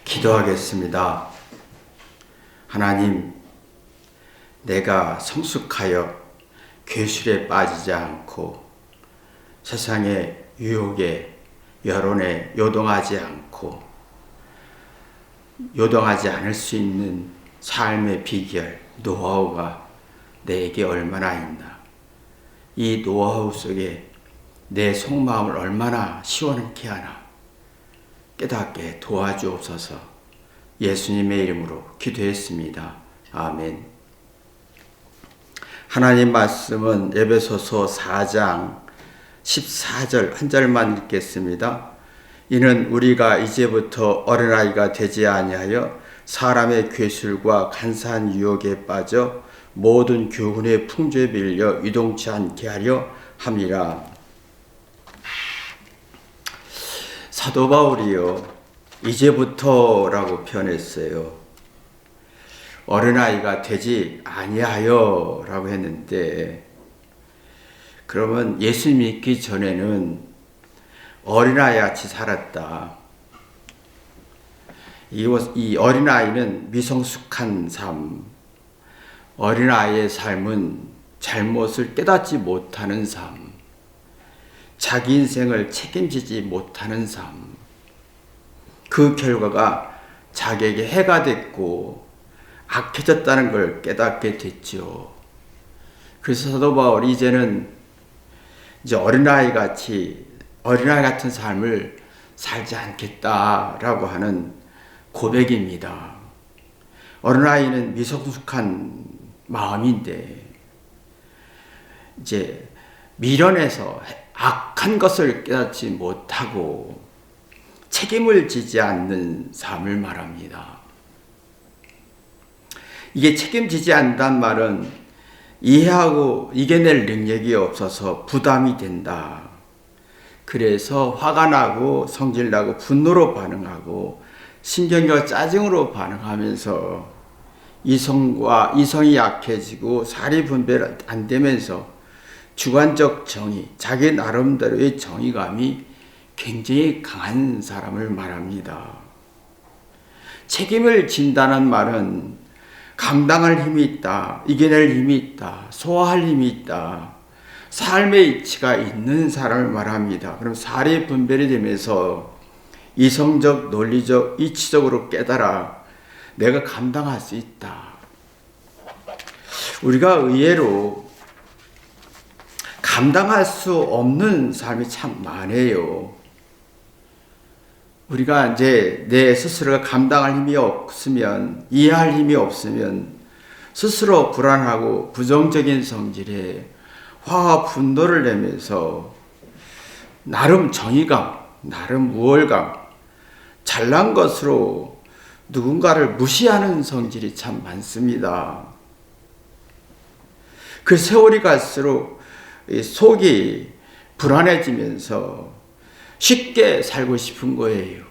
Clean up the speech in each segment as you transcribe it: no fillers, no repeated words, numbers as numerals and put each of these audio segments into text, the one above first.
기도하겠습니다. 하나님, 내가 성숙하여 괴술에 빠지지 않고 세상의 유혹에 여론에 요동하지 않을 수 있는 삶의 비결, 노하우가 내게 얼마나 있나. 이 노하우 속에 내 속마음을 얼마나 시원케 하나 깨닫게 도와주옵소서. 예수님의 이름으로 기도했습니다. 아멘. 하나님 말씀은 에베소서 4장 14절 한 절만 읽겠습니다. 이는 우리가 이제부터 어린아이가 되지 아니하여 사람의 괴술과 간사한 유혹에 빠져 모든 교훈의 풍조에 밀려 유동치 않게 하려 함이라. 사도 바울이요, 이제부터라고 표현했어요. 어린아이가 되지 아니하여 라고 했는데, 그러면 예수 믿기 전에는 어린아이 같이 살았다. 이 어린아이는 미성숙한 삶, 어린아이의 삶은 잘못을 깨닫지 못하는 삶, 자기 인생을 책임지지 못하는 삶, 그 결과가 자기에게 해가 됐고 악해졌다는 걸 깨닫게 됐죠. 그래서 사도 바울이 이제는 어린아이 같은 삶을 살지 않겠다라고 하는 고백입니다. 어린아이는 미성숙한 마음인데 이제 미련해서 악한 것을 깨닫지 못하고 책임을 지지 않는 삶을 말합니다. 이게 책임지지 않는다는 말은 이해하고 이겨낼 능력이 없어서 부담이 된다. 그래서 화가 나고 성질나고 분노로 반응하고 신경과 짜증으로 반응하면서 이성이 약해지고 사리 분별 안 되면서 주관적 정의, 자기 나름대로의 정의감이 굉장히 강한 사람을 말합니다. 책임을 진다는 말은 감당할 힘이 있다, 이겨낼 힘이 있다, 소화할 힘이 있다, 삶의 이치가 있는 사람을 말합니다. 그럼 사리 분별이 되면서 이성적, 논리적, 이치적으로 깨달아 내가 감당할 수 있다. 우리가 의외로 감당할 수 없는 삶이 참 많아요. 우리가 이제 내 스스로가 감당할 힘이 없으면, 이해할 힘이 없으면 스스로 불안하고 부정적인 성질에 화와 분노를 내면서 나름 정의감, 나름 우월감, 잘난 것으로 누군가를 무시하는 성질이 참 많습니다. 그 세월이 갈수록 속이 불안해지면서 쉽게 살고 싶은 거예요.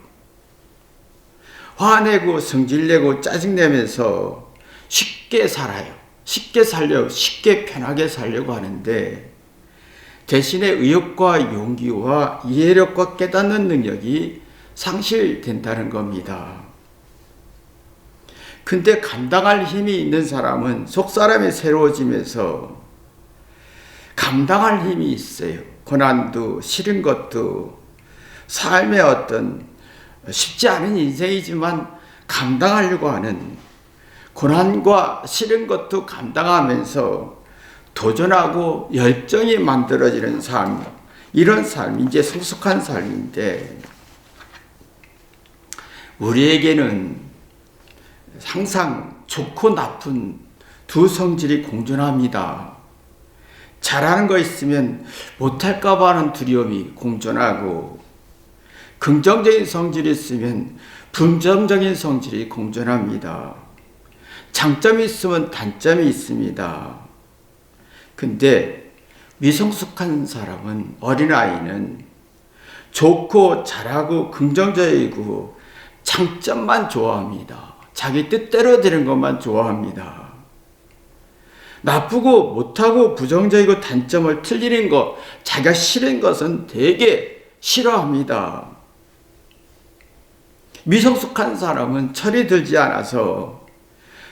화내고 성질내고 짜증내면서 쉽게 살아요. 쉽게 편하게 살려고 하는데 대신에 의욕과 용기와 이해력과 깨닫는 능력이 상실된다는 겁니다. 근데 감당할 힘이 있는 사람은 속사람이 새로워지면서 감당할 힘이 있어요. 고난도 싫은 것도 삶의 어떤 쉽지 않은 인생이지만 감당하려고 하는 고난과 싫은 것도 감당하면서 도전하고 열정이 만들어지는 삶, 이런 삶이 이제 성숙한 삶인데 우리에게는 항상 좋고 나쁜 두 성질이 공존합니다. 잘하는 거 있으면 못할까 봐 하는 두려움이 공존하고 긍정적인 성질이 있으면 부정적인 성질이 공존합니다. 장점이 있으면 단점이 있습니다. 근데 미성숙한 사람은, 어린아이는 좋고 잘하고 긍정적이고 장점만 좋아합니다. 자기 뜻대로 되는 것만 좋아합니다. 나쁘고 못하고 부정적이고 단점을 틀리는 것, 자기가 싫은 것은 되게 싫어합니다. 미성숙한 사람은 철이 들지 않아서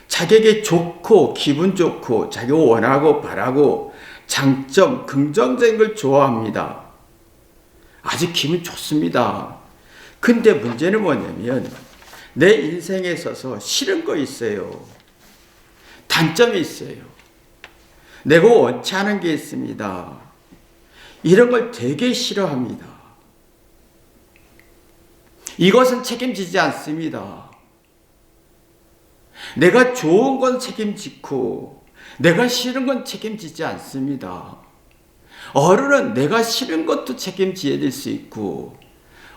자기에게 좋고 기분 좋고 자기가 원하고 바라고 장점, 긍정적인 걸 좋아합니다. 아주 기분 좋습니다. 근데 문제는 뭐냐면 내 인생에 있어서 싫은 거 있어요. 단점이 있어요. 내가 원치 않은 게 있습니다. 이런 걸 되게 싫어합니다. 이것은 책임지지 않습니다. 내가 좋은 건 책임지고 내가 싫은 건 책임지지 않습니다. 어른은 내가 싫은 것도 책임져야 될 수 있고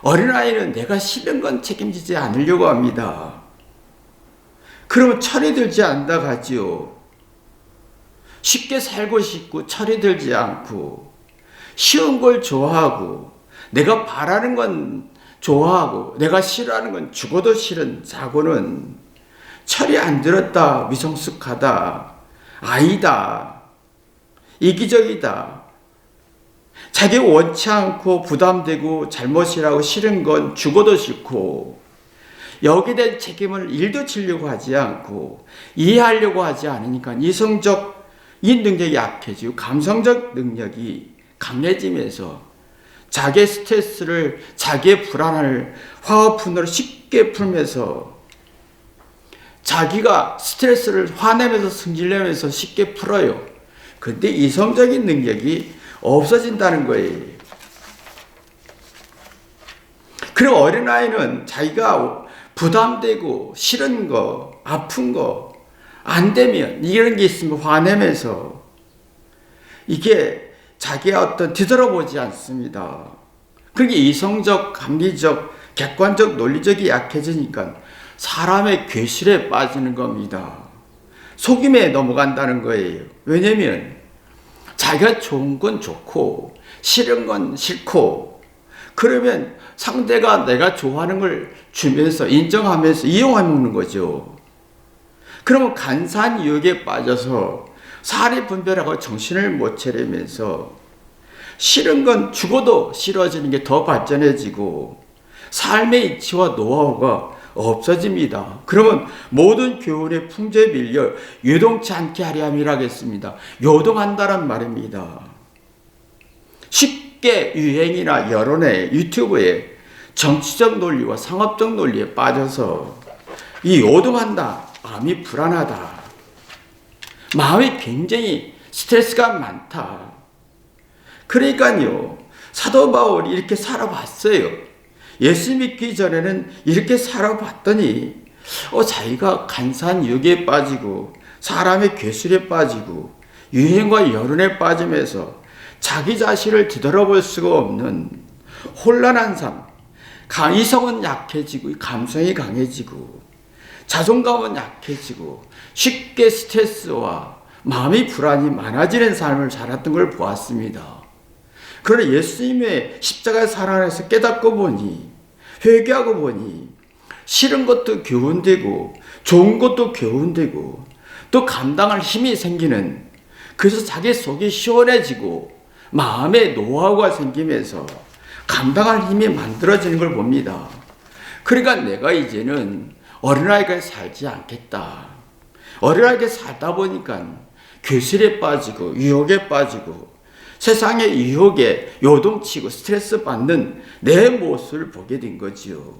어린아이는 내가 싫은 건 책임지지 않으려고 합니다. 그러면 철이 들지 않는다 하지요. 쉽게 살고 싶고 철이 들지 않고 쉬운 걸 좋아하고 내가 바라는 건 좋아하고 내가 싫어하는 건 죽어도 싫은 사고는 철이 안 들었다, 미성숙하다, 아니다, 이기적이다. 자기 원치 않고 부담되고 잘못이라고 싫은 건 죽어도 싫고 여기에 대한 책임을 일도 지려고 하지 않고 이해하려고 하지 않으니까 이성적 이 능력이 약해지고 감성적 능력이 강해지면서 자기의 스트레스를 자기의 불안을 화합분으로 쉽게 풀면서 자기가 스트레스를 화내면서 승질내면서 쉽게 풀어요. 근데 이성적인 능력이 없어진다는 거예요. 그리고 어린아이는 자기가 부담되고 싫은 거, 아픈 거, 안 되면 이런 게 있으면 화내면서 이게 자기가 어떤 뒤돌아보지 않습니다. 그게 이성적, 감리적, 객관적, 논리적이 약해지니까 사람의 괴실에 빠지는 겁니다. 속임에 넘어간다는 거예요. 왜냐면 자기가 좋은 건 좋고 싫은 건 싫고 그러면 상대가 내가 좋아하는 걸 주면서 인정하면서 이용해 먹는 거죠. 그러면 간사한 유혹에 빠져서 사리 분별하고 정신을 못 차리면서 싫은 건 죽어도 싫어지는 게 더 발전해지고 삶의 이치와 노하우가 없어집니다. 그러면 모든 교훈의 풍조에 밀려 요동치 않게 하려 함이라 하겠습니다. 요동한다란 말입니다. 쉽게 유행이나 여론에 유튜브에 정치적 논리와 상업적 논리에 빠져서 이 요동한다, 마음이 불안하다, 마음이 굉장히 스트레스가 많다. 그러니까요, 사도 바울이 이렇게 살아봤어요. 예수 믿기 전에는 이렇게 살아봤더니 자기가 간사한 유혹에 빠지고 사람의 괴술에 빠지고 유행과 여론에 빠지면서 자기 자신을 뒤돌아볼 수가 없는 혼란한 삶, 이성은 약해지고 감성이 강해지고 자존감은 약해지고 쉽게 스트레스와 마음의 불안이 많아지는 삶을 살았던 걸 보았습니다. 그러나 예수님의 십자가의 사랑 안에서 깨닫고 보니, 회개하고 보니 싫은 것도 교훈되고 좋은 것도 교훈되고 또 감당할 힘이 생기는, 그래서 자기 속이 시원해지고 마음의 노하우가 생기면서 감당할 힘이 만들어지는 걸 봅니다. 그러니까 내가 이제는 어린아이가 살지 않겠다. 어린아이가 살다 보니까 괴실에 빠지고 유혹에 빠지고 세상의 유혹에 요동치고 스트레스 받는 내 모습을 보게 된 거지요.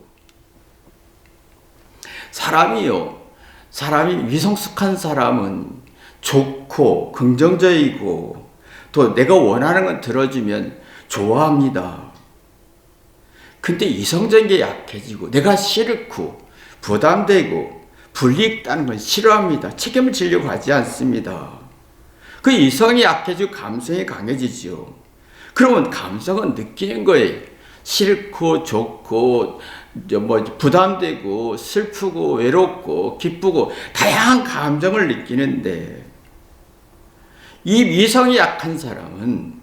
사람이 미성숙한 사람은 좋고 긍정적이고 또 내가 원하는 건 들어주면 좋아합니다. 근데 이성적인 게 약해지고 내가 싫고 부담되고 불이익다는 건 싫어합니다. 책임을 지려고 하지 않습니다. 그 이성이 약해지고 감성이 강해지죠. 그러면 감성은 느끼는 거예요. 싫고 좋고 부담되고 슬프고 외롭고 기쁘고 다양한 감정을 느끼는데 이 미성이 약한 사람은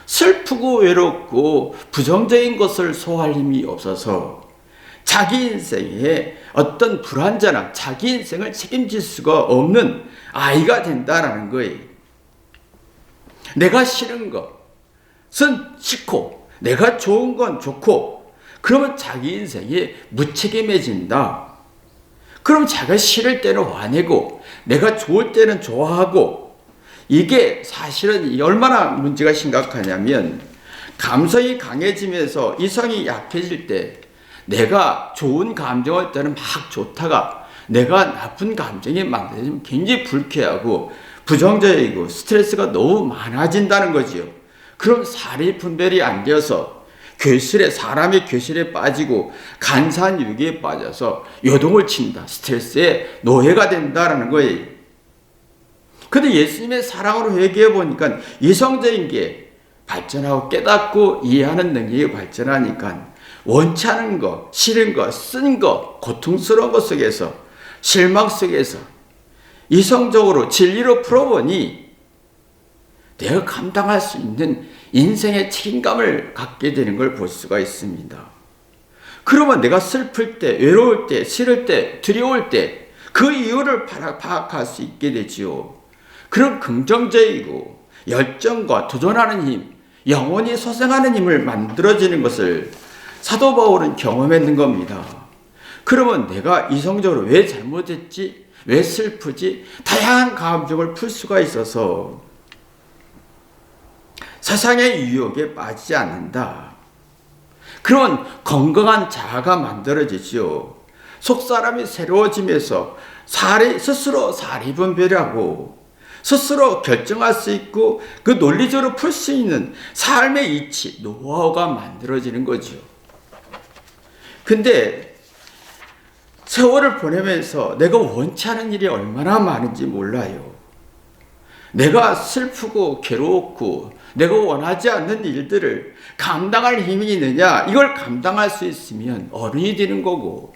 슬프고 외롭고 부정적인 것을 소화할 힘이 없어서 자기 인생에 어떤 불완전함, 자기 인생을 책임질 수가 없는 아이가 된다라는 거예요. 내가 싫은 것은 싫고 내가 좋은 건 좋고 그러면 자기 인생이 무책임해진다. 그럼 자기가 싫을 때는 화내고 내가 좋을 때는 좋아하고, 이게 사실은 얼마나 문제가 심각하냐면, 감성이 강해지면서 이성이 약해질 때 내가 좋은 감정을 때는 막 좋다가 내가 나쁜 감정이 만들어지면 굉장히 불쾌하고 부정적이고 스트레스가 너무 많아진다는 거지요. 그럼 사리 분별이 안 되어서 사람의 괴실에 빠지고 간사한 유기에 빠져서 요동을 친다. 스트레스에 노예가 된다는 거예요. 근데 예수님의 사랑으로 회개해 보니까 이성적인 게 발전하고 깨닫고 이해하는 능력이 발전하니까 원치 않은 거, 싫은 거, 쓴 거, 고통스러운 것 속에서, 실망 속에서 이성적으로 진리로 풀어보니 내가 감당할 수 있는 인생의 책임감을 갖게 되는 걸 볼 수가 있습니다. 그러면 내가 슬플 때, 외로울 때, 싫을 때, 두려울 때 그 이유를 파악할 수 있게 되지요. 그런 긍정적이고 열정과 도전하는 힘, 영원히 소생하는 힘을 만들어지는 것을 사도 바울은 경험했는 겁니다. 그러면 내가 이성적으로 왜 잘못했지? 왜 슬프지? 다양한 감정을 풀 수가 있어서 세상의 유혹에 빠지지 않는다. 그런 건강한 자아가 만들어지지요. 속사람이 새로워지면서 스스로 사리 분별하고 스스로 결정할 수 있고 그 논리적으로 풀 수 있는 삶의 이치, 노하우가 만들어지는 거죠. 근데 세월을 보내면서 내가 원치 않은 일이 얼마나 많은지 몰라요. 내가 슬프고 괴롭고 내가 원하지 않는 일들을 감당할 힘이 있느냐? 이걸 감당할 수 있으면 어른이 되는 거고,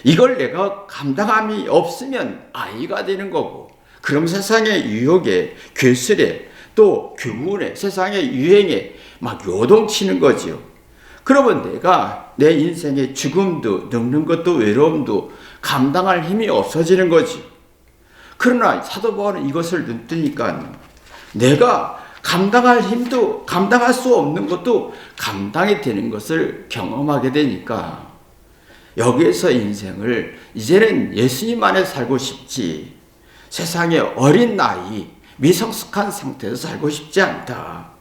이걸 내가 감당함이 없으면 아이가 되는 거고, 그럼 세상의 유혹에, 괴술에, 또 교훈에, 세상의 유행에 막 요동치는 거지요. 그러면 내가 내 인생의 죽음도, 늙는 것도, 외로움도 감당할 힘이 없어지는 거지. 그러나 사도 바울은 이것을 눈뜨니까 내가 감당할 힘도, 감당할 수 없는 것도 감당이 되는 것을 경험하게 되니까 여기에서 인생을 이제는 예수님 안에 살고 싶지, 세상의 어린 나이, 미성숙한 상태에서 살고 싶지 않다.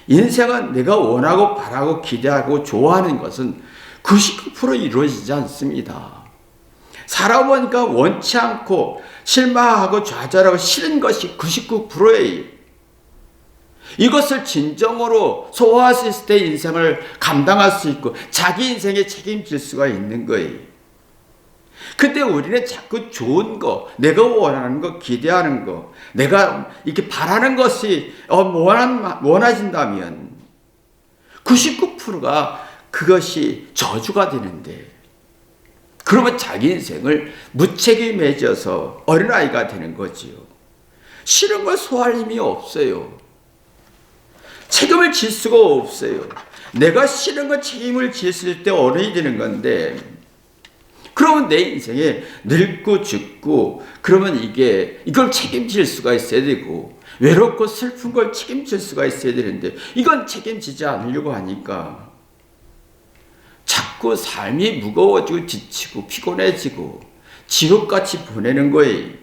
인생은 내가 원하고 바라고 기대하고 좋아하는 것은 99% 이루어지지 않습니다. 살아보니까 원치 않고 실망하고 좌절하고 싫은 것이 99%예요. 이것을 진정으로 소화할 수 있을 때 인생을 감당할 수 있고 자기 인생에 책임질 수가 있는 거예요. 근데 우리는 자꾸 좋은 거, 내가 원하는 거, 기대하는 거, 내가 이렇게 바라는 것이 원해진다면 99%가 그것이 저주가 되는데, 그러면 자기 인생을 무책임해져서 어린아이가 되는 거지요. 싫은 걸 소화할 힘이 없어요. 책임을 질 수가 없어요. 내가 싫은 거 책임을 졌을 때 어른이 되는 건데, 그러면 내 인생에 늙고 죽고, 그러면 이걸 책임질 수가 있어야 되고, 외롭고 슬픈 걸 책임질 수가 있어야 되는데, 이건 책임지지 않으려고 하니까 자꾸 삶이 무거워지고 지치고 피곤해지고 지옥같이 보내는 거예요.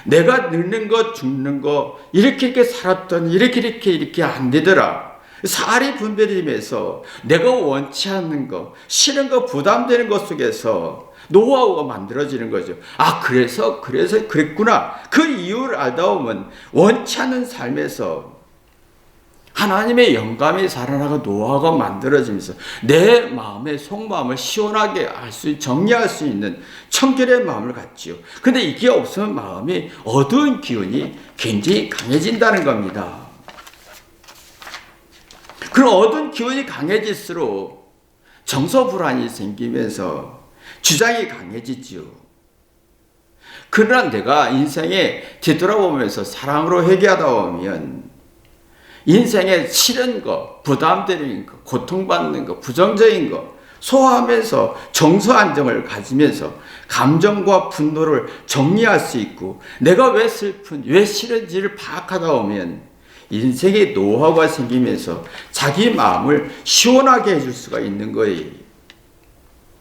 내가 늙는 거, 죽는 거, 이렇게 살았더니 이렇게 안 되더라. 사리 분별이 되면서 내가 원치 않는 거, 싫은 거, 부담되는 것 속에서 노하우가 만들어지는 거죠. 아, 그래서 그랬구나. 그 이유를 알다 보면 원치 않는 삶에서 하나님의 영감이 살아나고 노하우가 만들어지면서 내 마음의 속마음을 시원하게 정리할 수 있는 청결의 마음을 갖지요. 근데 이게 없으면 마음이 어두운 기운이 굉장히 강해진다는 겁니다. 그럼 어두운 기운이 강해질수록 정서불안이 생기면서 주장이 강해지지요. 그러나 내가 인생에 뒤돌아보면서 사랑으로 회개하다 보면 인생에 싫은 거, 부담되는 거, 고통받는 거, 부정적인 거 소화하면서 정서 안정을 가지면서 감정과 분노를 정리할 수 있고, 내가 왜 슬픈, 왜 싫은지를 파악하다 보면 인생의 노하우가 생기면서 자기 마음을 시원하게 해줄 수가 있는 거예요.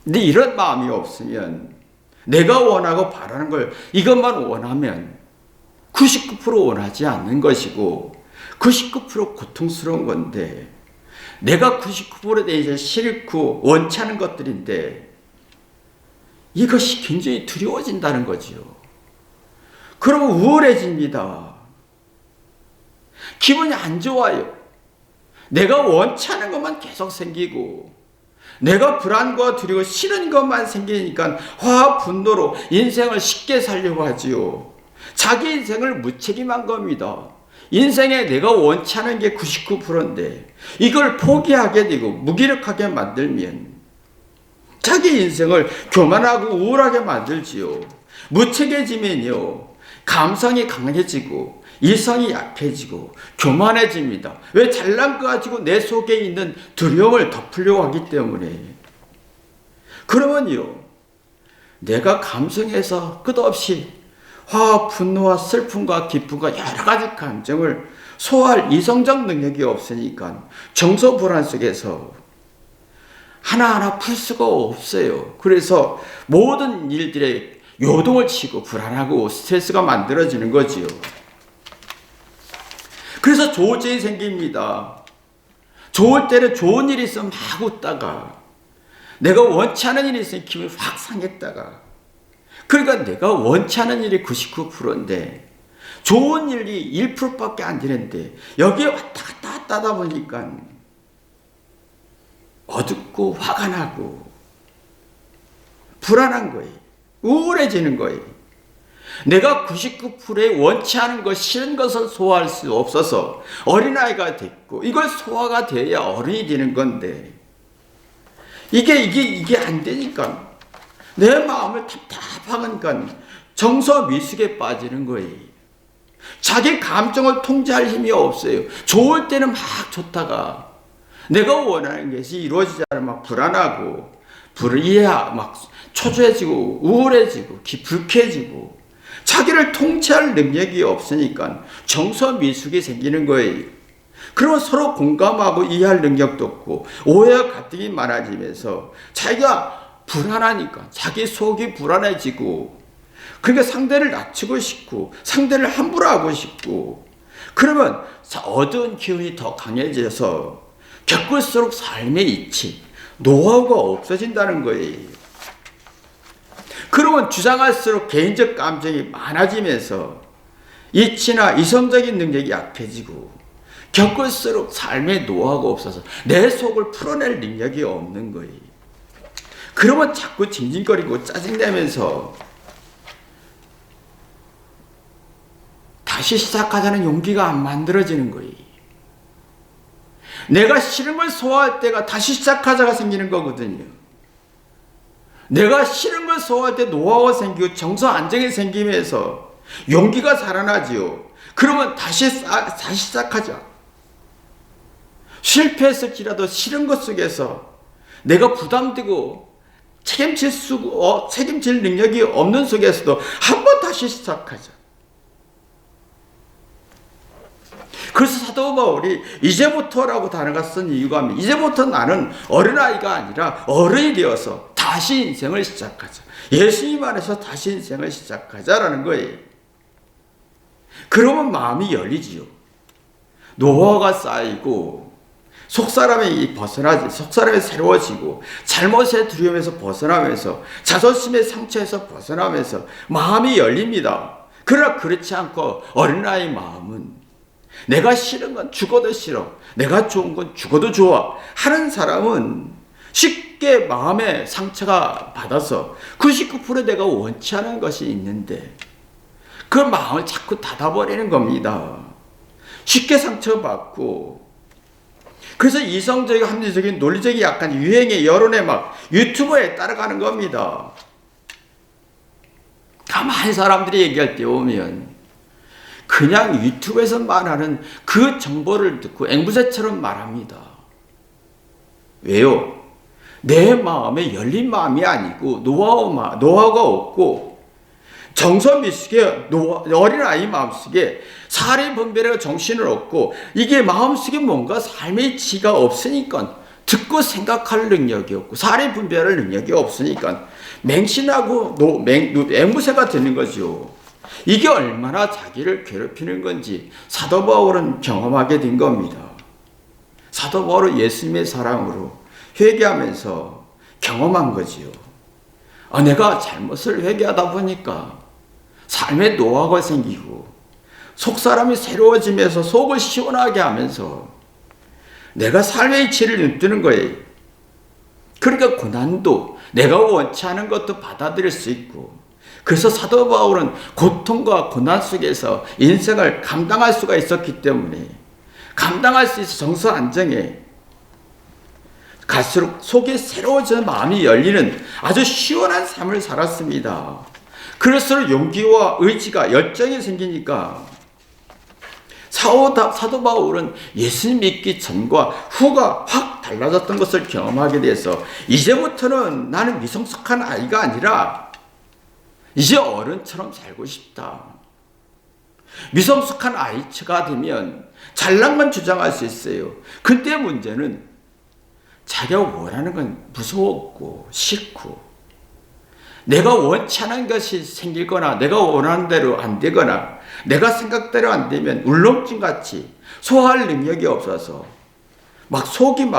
근데 이런 마음이 없으면 내가 원하고 바라는 걸 이것만 원하면 99% 원하지 않는 것이고 99% 고통스러운 건데 내가 99%에 대해서 싫고 원치 않은 것들인데 이것이 굉장히 두려워진다는 거지요. 그러면 우울해집니다. 기분이 안 좋아요. 내가 원치 않은 것만 계속 생기고 내가 불안과 두려워 싫은 것만 생기니까 화와 분노로 인생을 쉽게 살려고 하지요. 자기 인생을 무책임한 겁니다. 인생에 내가 원치 않은 게 99%인데 이걸 포기하게 되고 무기력하게 만들면 자기 인생을 교만하고 우울하게 만들지요. 무책임해지면요. 감성이 강해지고 이성이 약해지고 교만해집니다. 왜? 잘난 거 가지고 내 속에 있는 두려움을 덮으려고 하기 때문에. 그러면요. 내가 감성에서 끝없이 화와 분노와 슬픔과 기쁨과 여러 가지 감정을 소화할 이성적 능력이 없으니까 정서 불안 속에서 하나하나 풀 수가 없어요. 그래서 모든 일들에 요동을 치고 불안하고 스트레스가 만들어지는 거지요. 그래서 조증이 생깁니다. 좋을 때는 좋은 일이 있으면 막 웃다가 내가 원치 않은 일이 있으면 기분이 확 상했다가 그러니까 내가 원치 않은 일이 99%인데 좋은 일이 1%밖에 안 되는데 여기에 왔다 갔다 하다 보니까 어둡고 화가 나고 불안한 거예요. 우울해지는 거예요. 내가 99%의 원치 않은 것, 싫은 것을 소화할 수 없어서 어린아이가 됐고 이걸 소화가 돼야 어른이 되는 건데 이게 안 되니까 내 마음을 답답하니까 정서 미숙에 빠지는 거예요. 자기 감정을 통제할 힘이 없어요. 좋을 때는 막 좋다가 내가 원하는 것이 이루어지지 않으면 막 불안하고 막 초조해지고 우울해지고 불쾌해지고 자기를 통제할 능력이 없으니까 정서 미숙이 생기는 거예요. 그러면 서로 공감하고 이해할 능력도 없고 오해와 갈등이 많아지면서 자기가 불안하니까 자기 속이 불안해지고 그러니까 상대를 낮추고 싶고 상대를 함부로 하고 싶고 그러면 어두운 기운이 더 강해져서 겪을수록 삶의 이치, 노하우가 없어진다는 거예요. 그러면 주장할수록 개인적 감정이 많아지면서 이치나 이성적인 능력이 약해지고 겪을수록 삶의 노하우가 없어서 내 속을 풀어낼 능력이 없는 거예요. 그러면 자꾸 징징거리고 짜증내면서 다시 시작하자는 용기가 안 만들어지는 거예요. 내가 싫은 걸 소화할 때가 다시 시작하자가 생기는 거거든요. 내가 싫은 걸 소화할 때 노하우가 생기고 정서 안정이 생기면서 용기가 살아나지요. 그러면 다시 시작하자. 실패했을지라도 싫은 것 속에서 내가 부담되고 책임질 능력이 없는 속에서도 한 번 다시 시작하자. 그래서 사도 바울이 이제부터라고 단어가 쓴 이유가 뭐냐면 이제부터 나는 어린아이가 아니라 어른이 되어서 다시 인생을 시작하자. 예수님 안에서 다시 인생을 시작하자라는 거예요. 그러면 마음이 열리지요. 노화가 쌓이고 속사람이 새로워지고 잘못의 두려움에서 벗어나면서 자존심의 상처에서 벗어나면서 마음이 열립니다. 그러나 그렇지 않고 어린아이 마음은 내가 싫은 건 죽어도 싫어, 내가 좋은 건 죽어도 좋아 하는 사람은 쉽게 마음의 상처가 받아서 99% 내가 원치 않은 것이 있는데 그 마음을 자꾸 닫아버리는 겁니다. 쉽게 상처받고 그래서 이성적이고 합리적인 논리적인 약간 유행의 여론에 막 유튜버에 따라가는 겁니다. 가만히 사람들이 얘기할 때 오면 그냥 유튜브에서 말하는 그 정보를 듣고 앵무새처럼 말합니다. 왜요? 내 마음에 열린 마음이 아니고 노하우가 없고 정서 미숙의 어린아이 마음속에 사리 분별의 정신을 얻고 이게 마음속에 뭔가 삶의 지가 없으니까 듣고 생각할 능력이 없고 사리 분별할 능력이 없으니까 맹신하고 앵무새가 되는 거죠. 이게 얼마나 자기를 괴롭히는 건지 사도 바울은 경험하게 된 겁니다. 사도 바울은 예수님의 사랑으로 회개하면서 경험한 거지요. 내가 잘못을 회개하다 보니까 삶의 노하우가 생기고 속사람이 새로워지면서 속을 시원하게 하면서 내가 삶의 이치를 눈뜨는 거예요. 그러니까 고난도 내가 원치 않은 것도 받아들일 수 있고, 그래서 사도 바울은 고통과 고난 속에서 인생을 감당할 수가 있었기 때문에 감당할 수 있어 정서 안정에 갈수록 속에 새로워지는 마음이 열리는 아주 시원한 삶을 살았습니다. 그럴수록 용기와 의지가 열정이 생기니까 사도 바울은 예수님 믿기 전과 후가 확 달라졌던 것을 경험하게 돼서 이제부터는 나는 미성숙한 아이가 아니라 이제 어른처럼 살고 싶다. 미성숙한 아이가 되면 잘난 건 주장할 수 있어요. 근데 문제는 자기가 원하는 건 무서웠고 싫고 내가 원치 않은 것이 생기거나 내가 원하는 대로 안 되거나 내가 생각대로 안 되면 울렁증같이 소화할 능력이 없어서 속이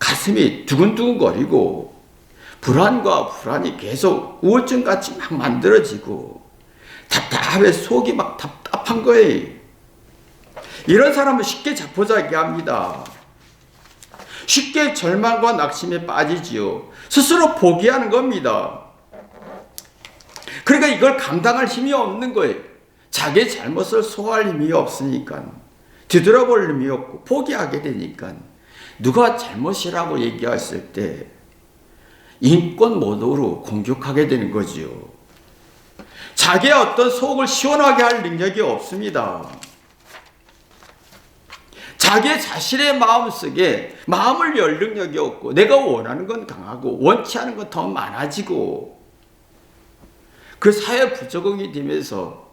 가슴이 두근두근거리고 불안과 불안이 계속 우울증같이 만들어지고 답답해 속이 답답한 거예요. 이런 사람은 쉽게 자포자기합니다. 쉽게 절망과 낙심에 빠지지요. 스스로 포기하는 겁니다. 그러니까 이걸 감당할 힘이 없는 거예요. 자기의 잘못을 소화할 힘이 없으니까 뒤돌아볼 힘이 없고 포기하게 되니까 누가 잘못이라고 얘기했을 때 인권 모독으로 공격하게 되는 거지요. 자기의 어떤 속을 시원하게 할 능력이 없습니다. 자기의 자신의 마음속에 마음을 열 능력이 없고 내가 원하는 건 강하고 원치 않은 건 더 많아지고 그 사회 부적응이 되면서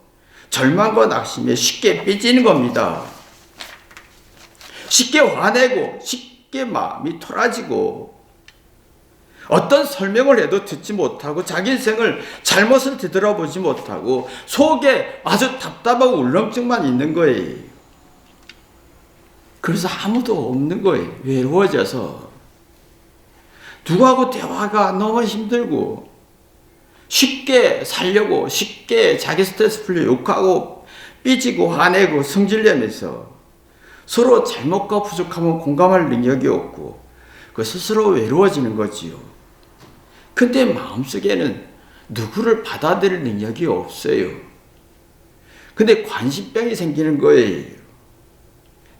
절망과 낙심에 쉽게 삐지는 겁니다. 쉽게 화내고 쉽게 마음이 토라지고 어떤 설명을 해도 듣지 못하고 자기 인생을 잘못을 되돌아보지 못하고 속에 아주 답답하고 울렁증만 있는 거예요. 그래서 아무도 없는 거예요. 외로워져서 누구하고 대화가 너무 힘들고 쉽게 살려고 쉽게 자기 스트레스 풀려 욕하고 삐지고 화내고 성질내면서 서로 잘못과 부족함은 공감할 능력이 없고 그 스스로 외로워지는 거지요. 근데 마음속에는 누구를 받아들일 능력이 없어요. 근데 관심병이 생기는 거예요.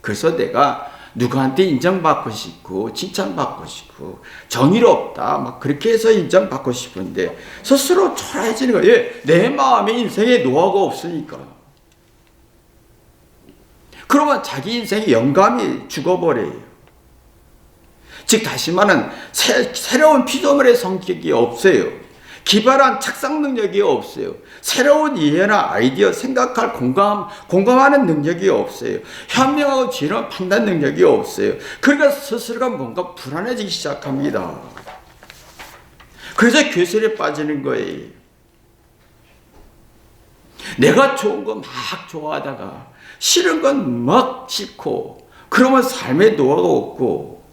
그래서 내가 누구한테 인정받고 싶고 칭찬받고 싶고 정의롭다 그렇게 해서 인정받고 싶은데 스스로 초라해지는 거예요. 왜? 내 마음에 인생에 노하우가 없으니까. 그러면 자기 인생의 영감이 죽어버려요. 즉 다시 말하면 새로운 피조물의 성격이 없어요. 기발한 착상 능력이 없어요. 새로운 이해나 아이디어, 생각할 공감하는 능력이 없어요. 현명하고 지혜로운 판단 능력이 없어요. 그러니까 스스로가 뭔가 불안해지기 시작합니다. 그래서 괴설에 빠지는 거예요. 내가 좋은 거 막 좋아하다가 싫은 건 막 싫고 그러면 삶의 노하우가 없고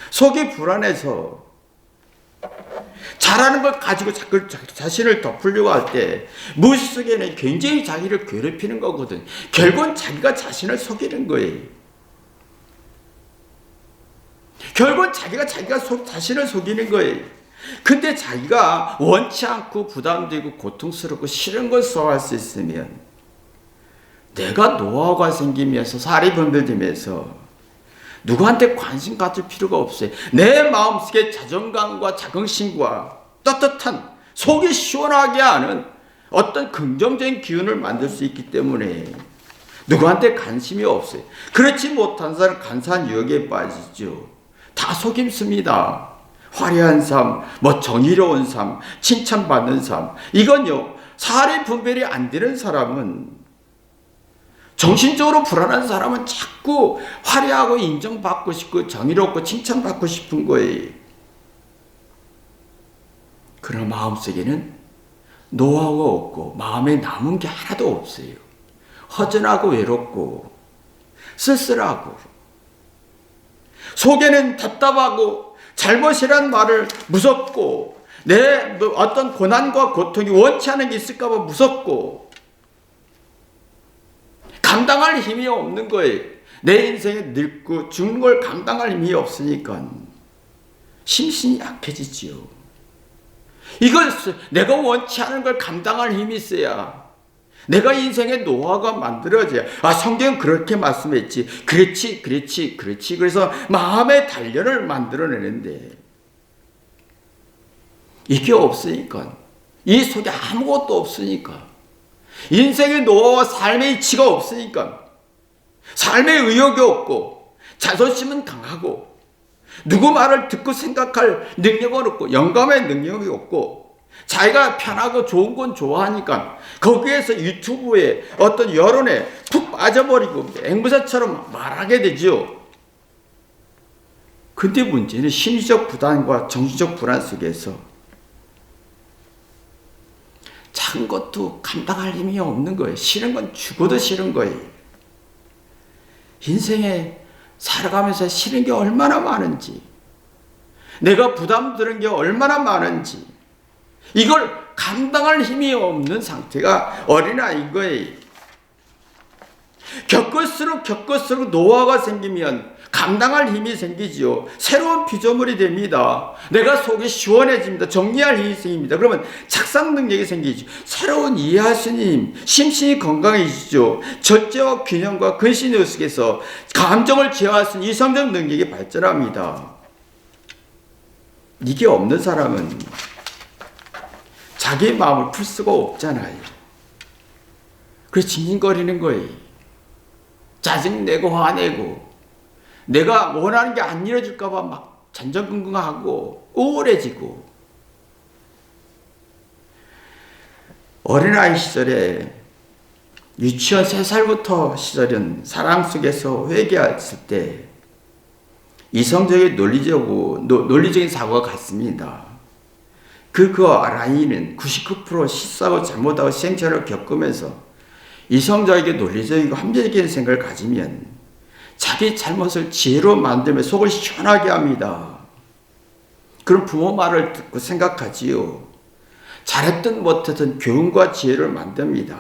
속이 불안해서 잘하는 걸 가지고 자꾸 자신을 덮으려고 할 때 무의식 속에는 굉장히 자기를 괴롭히는 거거든. 결국은 자기가 자신을 속이는 거예요. 결국은 자기가 자신을 속이는 거예요. 근데 자기가 원치 않고 부담되고 고통스럽고 싫은 걸 소화할 수 있으면 내가 노하우가 생기면서 살이 분별되면서 누구한테 관심 가질 필요가 없어요. 내 마음속에 자존감과 자긍심과 따뜻한 속이 시원하게 하는 어떤 긍정적인 기운을 만들 수 있기 때문에 누구한테 관심이 없어요. 그렇지 못한 사람은 간사한 유혹에 빠지죠. 다 속임수입니다. 화려한 삶, 정의로운 삶, 칭찬받는 삶, 이건요 사리 분별이 안 되는 사람은, 정신적으로 불안한 사람은 자꾸 화려하고 인정받고 싶고 정의롭고 칭찬받고 싶은 거예요. 그러나 마음속에는 노하우가 없고 마음에 남은 게 하나도 없어요. 허전하고 외롭고 쓸쓸하고, 속에는 답답하고 잘못이란 말을 무섭고, 내 어떤 고난과 고통이 원치 않은 게 있을까 봐 무섭고, 감당할 힘이 없는 거예요. 내 인생에 늙고 죽는 걸 감당할 힘이 없으니까 심신이 약해지지요. 이걸 내가 원치 않은 걸 감당할 힘이 있어야, 내가 인생의 노하우가 만들어져야, 성경은 그렇게 말씀했지, 그렇지. 그래서 마음의 단련을 만들어내는데, 이게 없으니까, 이 속에 아무것도 없으니까, 인생의 노하우와 삶의 이치가 없으니까, 삶의 의욕이 없고 자존심은 강하고 누구 말을 듣고 생각할 능력은 없고 영감의 능력이 없고, 자기가 편하고 좋은 건 좋아하니까 거기에서 유튜브에 어떤 여론에 푹 빠져버리고 앵무새처럼 말하게 되죠. 근데 문제는 심리적 부담과 정신적 불안 속에서 작은 것도 감당할 힘이 없는 거예요. 싫은 건 죽어도 싫은 거예요. 인생에 살아가면서 싫은 게 얼마나 많은지, 내가 부담드는 게 얼마나 많은지, 이걸 감당할 힘이 없는 상태가 어린아이인 거예요. 겪을수록 노화가 생기면 감당할 힘이 생기지요. 새로운 피조물이 됩니다. 내가 속이 시원해집니다. 정리할 힘이 생깁니다. 그러면 착상 능력이 생기죠. 새로운 이해할 수 있는 힘, 심신이 건강해지죠. 절제와 균형과 근신의 속에서 감정을 제어할 수 있는 이성적 능력이 발전합니다. 이게 없는 사람은 자기의 마음을 풀 수가 없잖아요. 그래서 징징거리는 거예요. 짜증내고 화내고, 내가 원하는 게 안 이루어질까 봐 막 전전긍긍하고 우울해지고. 어린아이 시절에, 유치원 3살부터 시절은 사랑 속에서 회개했을 때 이성적인 논리적인 사고가 같습니다. 그 아이는 99% 실수하고 잘못하고 시행착오를 겪으면서 이성적이고 논리적이고 합리적인 생각을 가지면 자기 잘못을 지혜로 만들며 속을 시원하게 합니다. 그럼 부모 말을 듣고 생각하지요. 잘했든 못했든 교훈과 지혜를 만듭니다.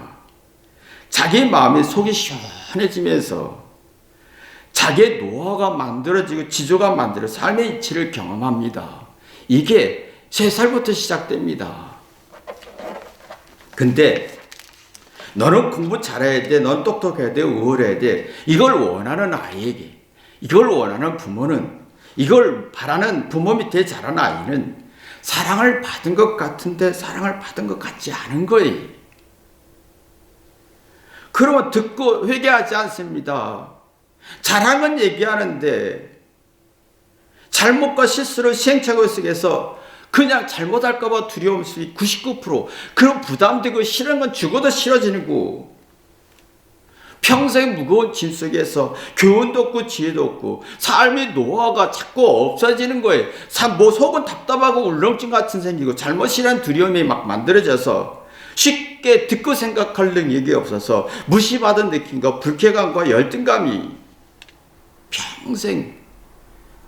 자기 마음이 속이 시원해지면서 자기의 노화가 만들어지고 지조가 만들어 삶의 이치를 경험합니다. 이게 3살부터 시작됩니다. 근데 너는 공부 잘해야 돼, 넌 똑똑해야 돼, 우월해야 돼, 이걸 원하는 아이에게, 이걸 원하는 부모는, 이걸 바라는 부모 밑에 자란 아이는 사랑을 받은 것 같은데 사랑을 받은 것 같지 않은 거예요. 그러면 듣고 회개하지 않습니다. 잘하는 얘기하는데 잘못과 실수를 시행착오 속에서 그냥 잘못할까봐 두려움 속이 99%, 그런 부담되고 싫은 건 죽어도 싫어지는 거. 평생 무거운 짐 속에서 교훈도 없고 지혜도 없고 삶의 노화가 자꾸 없어지는 거예요. 속은 답답하고 울렁증 같은 생기고 잘못이란 두려움이 막 만들어져서 쉽게 듣고 생각할 능력이 없어서 무시받은 느낌과 불쾌감과 열등감이 평생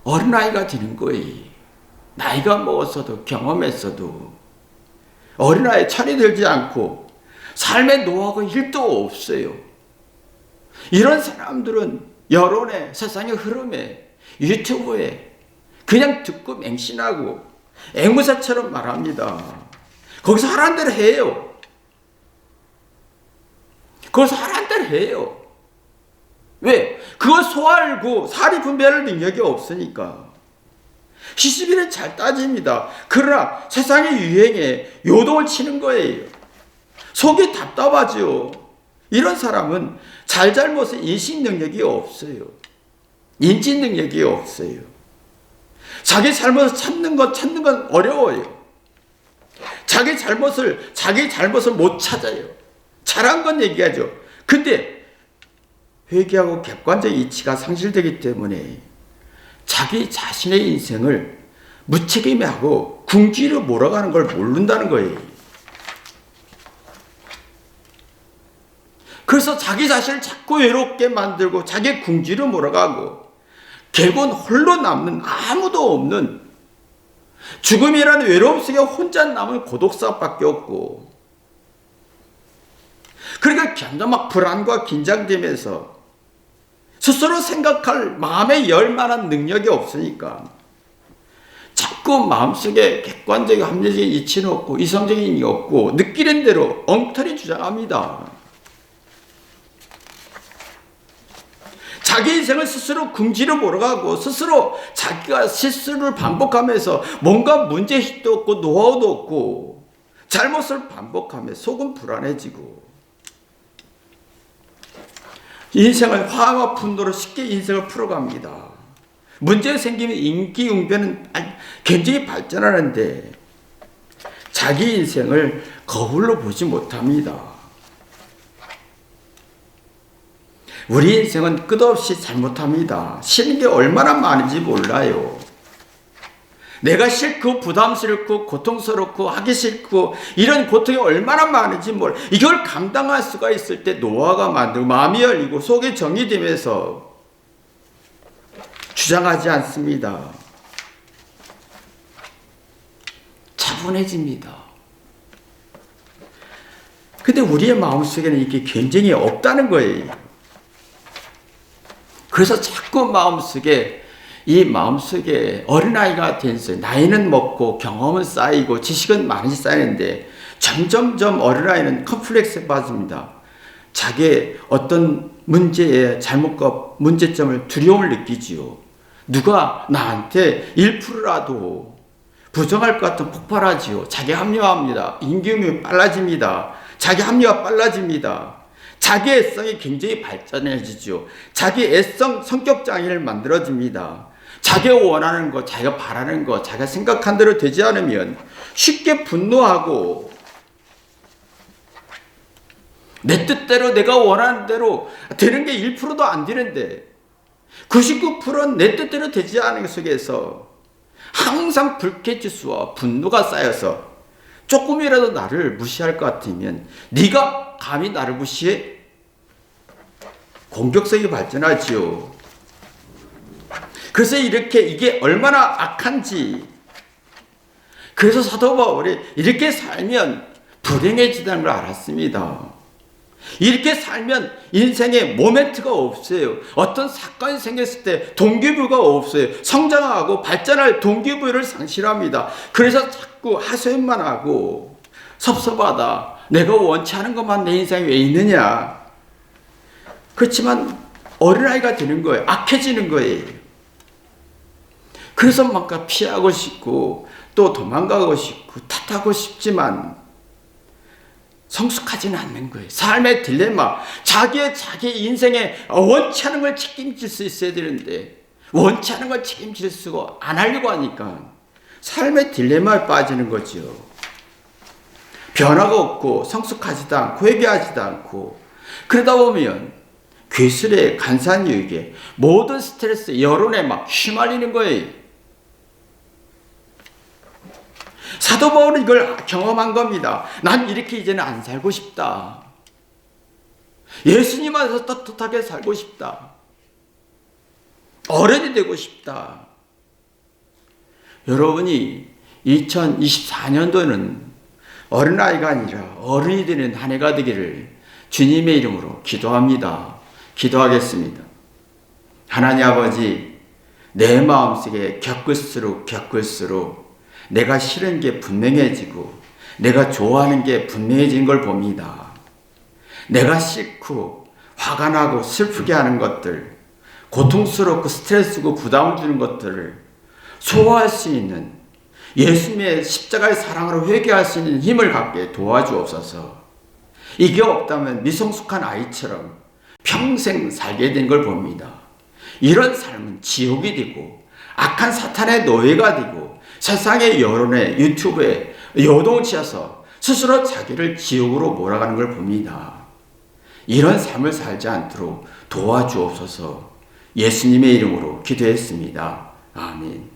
어린아이가 되는 거예요. 나이가 먹었어도 경험했어도 어린아이 철이 들지 않고 삶의 노하우가 1도 없어요. 이런 사람들은 여론에, 세상의 흐름에, 유튜브에 그냥 듣고 맹신하고 앵무새처럼 말합니다. 거기서 하라는 대로 해요. 거기서 하라는 대로 해요. 왜? 그걸 소화하고 사리 분별할 능력이 없으니까. 시시비는 잘 따집니다. 그러나 세상의 유행에 요동을 치는 거예요. 속이 답답하죠. 이런 사람은 잘못의 인식 능력이 없어요. 인지 능력이 없어요. 자기 잘못을 찾는 건 어려워요. 자기 잘못을 못 찾아요. 잘한 건 얘기하죠. 근데 회개하고 객관적 이치가 상실되기 때문에 자기 자신의 인생을 무책임해하고 궁지로 몰아가는 걸 모른다는 거예요. 그래서 자기 자신을 자꾸 외롭게 만들고 자기 궁지로 몰아가고 결국은 홀로 남는 아무도 없는 죽음이라는 외로움 속에 혼자 남은 고독사밖에 없고, 그러니까 견뎌 막 불안과 긴장되면서 스스로 생각할 마음에 열 만한 능력이 없으니까 자꾸 마음속에 객관적인 합리적인 이치는 없고 이성적인 힘이 없고 느끼는 대로 엉터리 주장합니다. 자기 인생을 스스로 궁지로 몰아가고 스스로 자기가 실수를 반복하면서 뭔가 문제의식도 없고 노하우도 없고 잘못을 반복하며 속은 불안해지고 인생을 화와 분노로 쉽게 인생을 풀어갑니다. 문제가 생기면 임기응변은 굉장히 발전하는데 자기 인생을 거울로 보지 못합니다. 우리 인생은 끝없이 잘못합니다. 싫은 게 얼마나 많은지 몰라요. 내가 싫고 부담스럽고 고통스럽고 하기 싫고 이런 고통이 얼마나 많은지 몰라. 이걸 감당할 수가 있을 때 노화가 만들고 마음이 열리고 속이 정리되면서 주장하지 않습니다. 차분해집니다. 근데 우리의 마음속에는 이게 굉장히 없다는 거예요. 그래서 자꾸 마음속에 어린아이가 됐어요. 나이는 먹고 경험은 쌓이고 지식은 많이 쌓이는데 점점점 어린아이는 컴플렉스에 빠집니다. 자기의 어떤 문제의 잘못과 문제점을 두려움을 느끼지요. 누가 나한테 1%라도 부정할 것 같으면 폭발하지요. 자기 합리화합니다. 임기응변이 빨라집니다. 자기 합리화 빨라집니다. 자기 애성이 굉장히 발전해지죠. 자기 애성 성격 장애를 만들어집니다. 자기가 원하는 것, 자기가 바라는 것, 자기가 생각한 대로 되지 않으면 쉽게 분노하고 내 뜻대로 내가 원하는 대로 되는 게 1%도 안 되는데 99%는 내 뜻대로 되지 않은 속에서 항상 불쾌지수와 분노가 쌓여서 조금이라도 나를 무시할 것 같으면 네가 감히 나를 무시해? 공격성이 발전하지요. 그래서 이게 얼마나 악한지, 그래서 사도 바울이 이렇게 살면 불행해지다는 걸 알았습니다. 이렇게 살면 인생에 모멘트가 없어요. 어떤 사건이 생겼을 때 동기부여가 없어요. 성장하고 발전할 동기부여를 상실합니다. 그래서 자꾸 하소연만 하고 섭섭하다, 내가 원치 않은 것만 내 인생에 왜 있느냐. 그렇지만 어린아이가 되는 거예요. 악해지는 거예요. 그래서 막 피하고 싶고 또 도망가고 싶고 탓하고 싶지만 성숙하지는 않는 거예요. 삶의 딜레마, 자기 인생에 원치 않은 걸 책임질 수 있어야 되는데 원치 않은 걸 책임질 수가 안 하려고 하니까 삶의 딜레마에 빠지는 거죠. 변화가 없고 성숙하지도 않고 회개하지도 않고 그러다 보면 괴술에 간사한 유익에 모든 스트레스, 여론에 막 휘말리는 거예요. 사도 바울은 이걸 경험한 겁니다. 난 이렇게 이제는 안 살고 싶다. 예수님 안에서 떳떳하게 살고 싶다. 어른이 되고 싶다. 여러분이 2024년도에는 어린아이가 아니라 어른이 되는 한 해가 되기를 주님의 이름으로 기도합니다. 기도하겠습니다. 하나님 아버지, 내 마음속에 겪을수록 내가 싫은 게 분명해지고 내가 좋아하는 게 분명해진 걸 봅니다. 내가 싫고 화가 나고 슬프게 하는 것들, 고통스럽고 스트레스고 부담을 주는 것들을 소화할 수 있는 예수님의 십자가의 사랑으로 회개할 수 있는 힘을 갖게 도와주옵소서. 이게 없다면 미성숙한 아이처럼 평생 살게 된 걸 봅니다. 이런 삶은 지옥이 되고 악한 사탄의 노예가 되고 세상의 여론에 유튜브에 요동치어서 스스로 자기를 지옥으로 몰아가는 걸 봅니다. 이런 삶을 살지 않도록 도와주옵소서. 예수님의 이름으로 기도했습니다. 아멘.